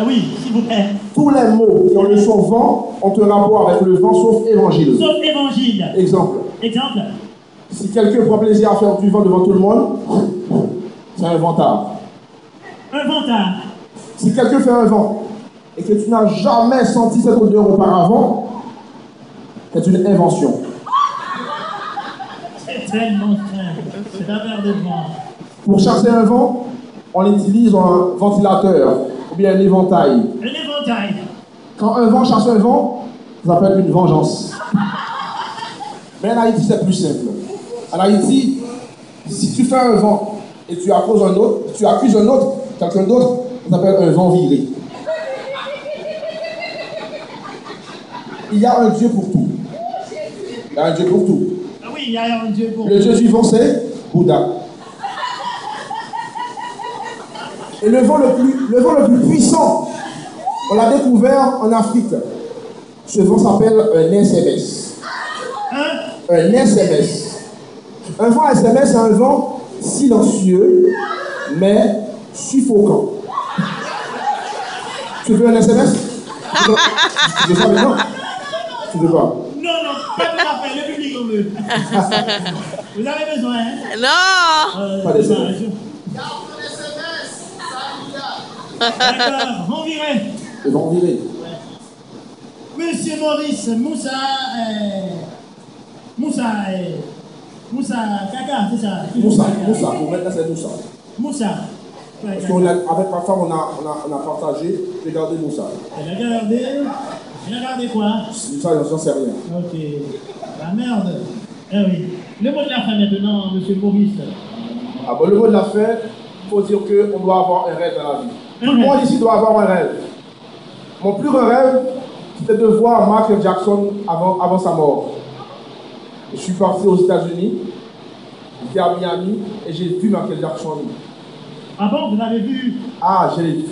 Oui, s'il vous plaît. Tous les mots qui ont le son vent ont un rapport avec le vent, sauf évangile. Sauf évangile. Exemple. Exemple. Si quelqu'un prend plaisir à faire du vent devant tout le monde, c'est un ventard. Un ventard. Si quelqu'un fait un vent et que tu n'as jamais senti cette odeur auparavant, c'est une invention. C'est tellement simple. C'est un verre de vent. Pour chasser un vent, on utilise un ventilateur ou bien un éventail. Un éventail. Quand un vent chasse un vent, ça s'appelle une vengeance. Mais en Haïti, c'est plus simple. En Haïti, si tu fais un vent et tu accuses un autre, quelqu'un d'autre, ça s'appelle un vent viré. Il y a un Dieu pour tout. Il y a un Dieu pour tout. Ah oui, il y a un Dieu pour tout. Le Dieu du vent, c'est Bouddha. Et le vent le plus puissant, on l'a découvert en Afrique. Ce vent s'appelle un SMS. Un SMS. Un vent SMS, c'est un vent silencieux, mais suffocant. Tu veux un SMS? Tu veux ça maintenant? Tu veux pas? Non, pas tout à fait, le public en veut. Vous avez besoin, hein? Non! Pas de ça. D'accord, vont virer. Ils vont virer. Monsieur Maurice Moussa Kaka, c'est ça? Moussa, pour mettre là, c'est Moussa. Moussa. Parce qu'avec ma femme, on a partagé, j'ai gardé Moussa. Elle a gardé quoi? Ça, j'en sais rien. Ok. La merde. Eh oui. Le mot de la fin maintenant, monsieur Maurice. Ah bon, le mot de la fin, il faut dire qu'on doit avoir un rêve dans la vie. Tout le monde ici doit avoir un rêve. Mon plus grand rêve, c'était de voir Michael Jackson avant sa mort. Je suis parti aux États-Unis, j'étais à Miami et j'ai vu Michael Jackson. Ah bon, vous l'avez vu? Ah, je l'ai vu.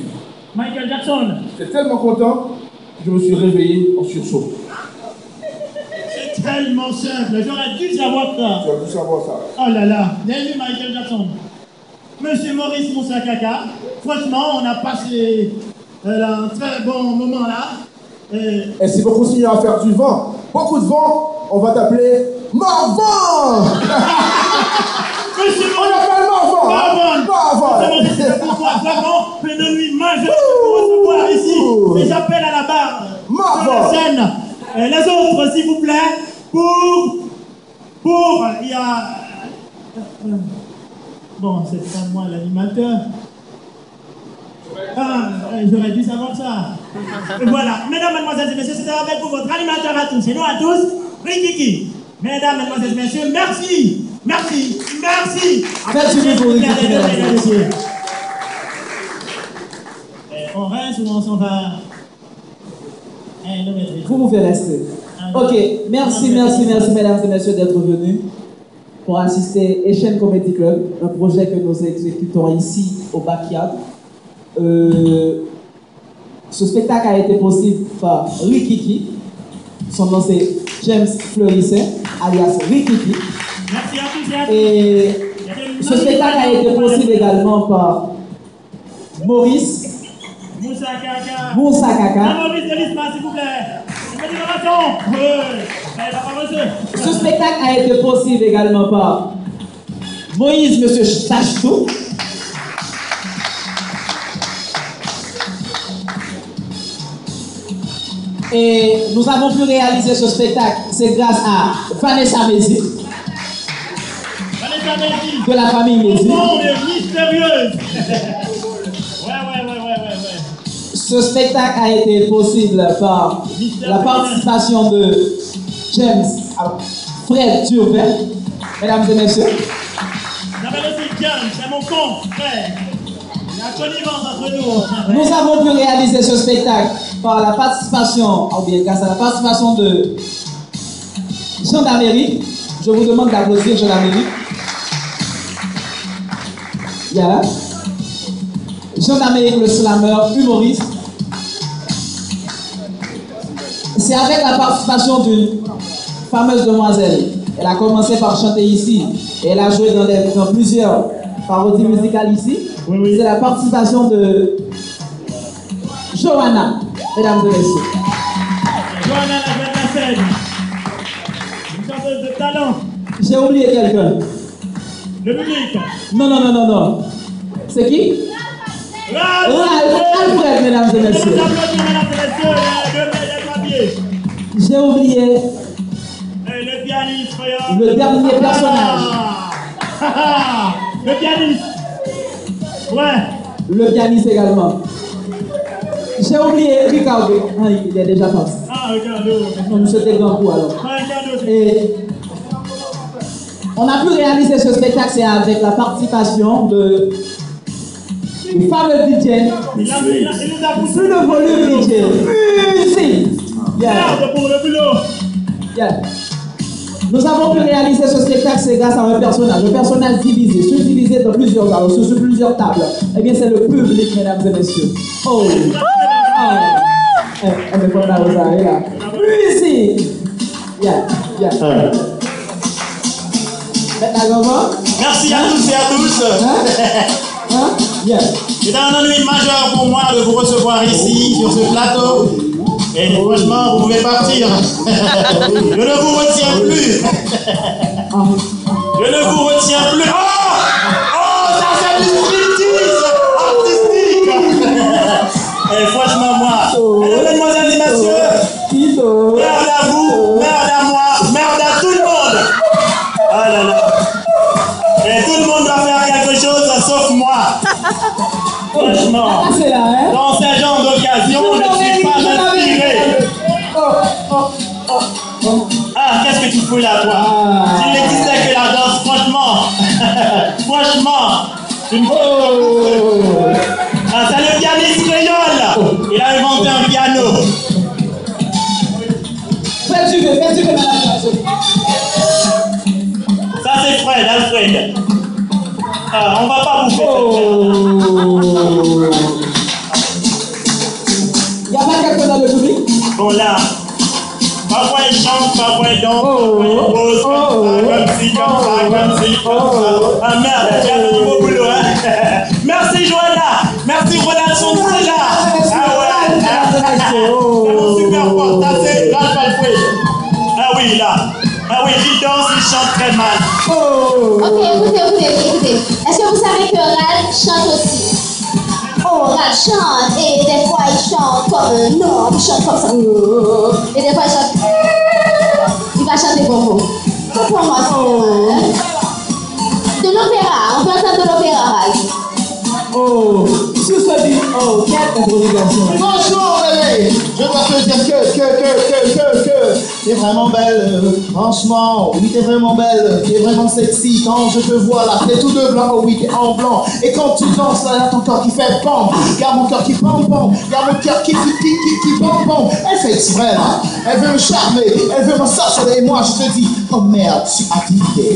Michael Jackson. J'étais tellement content que je me suis réveillé en sursaut. C'est tellement simple, j'aurais dû savoir ça. Tu as dû savoir ça. Oh là là, vous avez vu Michael Jackson? Monsieur Maurice Moussa Kaka, franchement, on a passé un très bon moment là. Et si vous continuez à faire du vent, beaucoup de vent, on va t'appeler Morvan. Monsieur On appelle Morvan. Morvan. C'est pourquoi vraiment une nuit majeure pour recevoir ici. Et j'appelle à la barre sur la scène les autres, s'il vous plaît, pour il y a bon, c'est pas moi l'animateur. Ah, j'aurais dû savoir ça. Voilà, mesdames, mademoiselles et messieurs, c'était avec vous votre animateur à tous et nous à tous, Rikiki. Mesdames, mademoiselles et messieurs, merci. Merci. Merci beaucoup, Rikiki. On reste ou on s'en va? Vous pouvez rester. Ok, merci, mesdames et messieurs, d'être venus pour assister à Etienne Comedy Club, un projet que nous exécutons ici au Backyard. Ce spectacle a été possible par Rikiki. Son nom c'est James Fleurissin, alias Rikiki. Merci à tous. Et ce spectacle a été possible également par Maurice Moussa Kaka. Maurice Delisma, s'il vous plaît. Ce spectacle a été possible également par Moïse Monsieur Sachtou. Et nous avons pu réaliser ce spectacle, c'est grâce à Vanessa Mézi, de la famille Mézi. Mystérieuse. Ce spectacle a été possible par la participation de James Fred Turvin. Mesdames et messieurs. J'appelle aussi James, c'est mon frère. Il y a connivence entre nous. Nous avons pu réaliser ce spectacle par la participation, ou bien grâce à la participation de Jean d'Amérique. Je vous demande d'applaudir Jean d'Amérique. Yeah. Jean d'Amérique, le slammer, humoriste. C'est avec la participation d'une fameuse demoiselle. Elle a commencé par chanter ici et elle a joué dans plusieurs parodies musicales ici. Oui. C'est la participation de Johanna, mesdames et messieurs. Johanna, la grande scène. Une chanteuse de talent. J'ai oublié quelqu'un. Le public. Non. C'est qui? Alfred, mesdames et messieurs. J'ai oublié le pianiste, le dernier personnage. Le pianiste. Ouais. Le pianiste également. J'ai oublié Ricardo. Ah, il est déjà parti. Ah, Ricardo. Non, monsieur était grand coup alors. Ricardo. Et on a pu réaliser ce spectacle, c'est avec la participation de fameux DJ. Il nous a poussé Plus de volume DJ. Musique. Merde pour le boulot. Yeah. Nous avons pu réaliser ce spectacle, c'est grâce à un personnage divisé, subdivisé dans plusieurs salles, sur plusieurs tables. Eh bien, c'est le public, mesdames et messieurs. Oh! On est pas là, là. Musique! Yeah. Merci à tous et à tous. Yeah. C'est un honneur majeur pour moi de vous recevoir ici, sur ce plateau. Et franchement, vous pouvez partir. Je ne vous retiens plus. Je ne vous retiens plus. Oh, ça c'est du striptease artistique. Et franchement, moi, mesdames, mesdemoiselles et messieurs, merde à vous, merde à moi, merde à tout le monde. Ah là là. Et tout le monde doit faire quelque chose sauf moi. Franchement, dans ce genre d'occasion, je ne suis pas inspiré. Ah, qu'est-ce que tu fous là, toi? S'il n'existait que la danse, franchement, tu ne Ah, c'est le pianiste créole. Il a inventé un piano. Faites du madame. Ça, c'est Fred, Alfred. Ah, on va pas bouffer cette Il n'y a pas quelqu'un dans le public? Bon, là. Parfois il chante, parfois il danse, parfois il pose, comme ci, comme ça. Ah merde, tu as fait du beau boulot, hein. Merci Johanna, merci Ronaldson, c'est là. Ah ouais, c'est mon super fort, ça c'est Ralph Alfred. Ah oui, là. Ah oui, il danse, il chante très mal. Ok, écoutez. Est-ce que vous savez que Ralph chante aussi? Oh, Ralph chante, et des fois il chante comme un homme, il chante comme ça. Et des fois il chante. Il va chanter pour vous. C'est pour moi, c'est de l'opéra, on peut entendre de l'opéra, Ralph. Sur ce dit, quelle interrogation. Bonjour bébé, je dois te dire que t'es vraiment belle, franchement, oui t'es vraiment belle, t'es vraiment sexy, quand je te vois là, t'es tout de blanc, oh oui t'es en blanc, et quand tu danses là, y'a ton corps qui fait pom, y'a mon cœur qui pom, y'a mon cœur qui pom, elle fait exprès là, elle veut me charmer, elle veut me sortir, et moi je te dis, oh merde, je suis activé.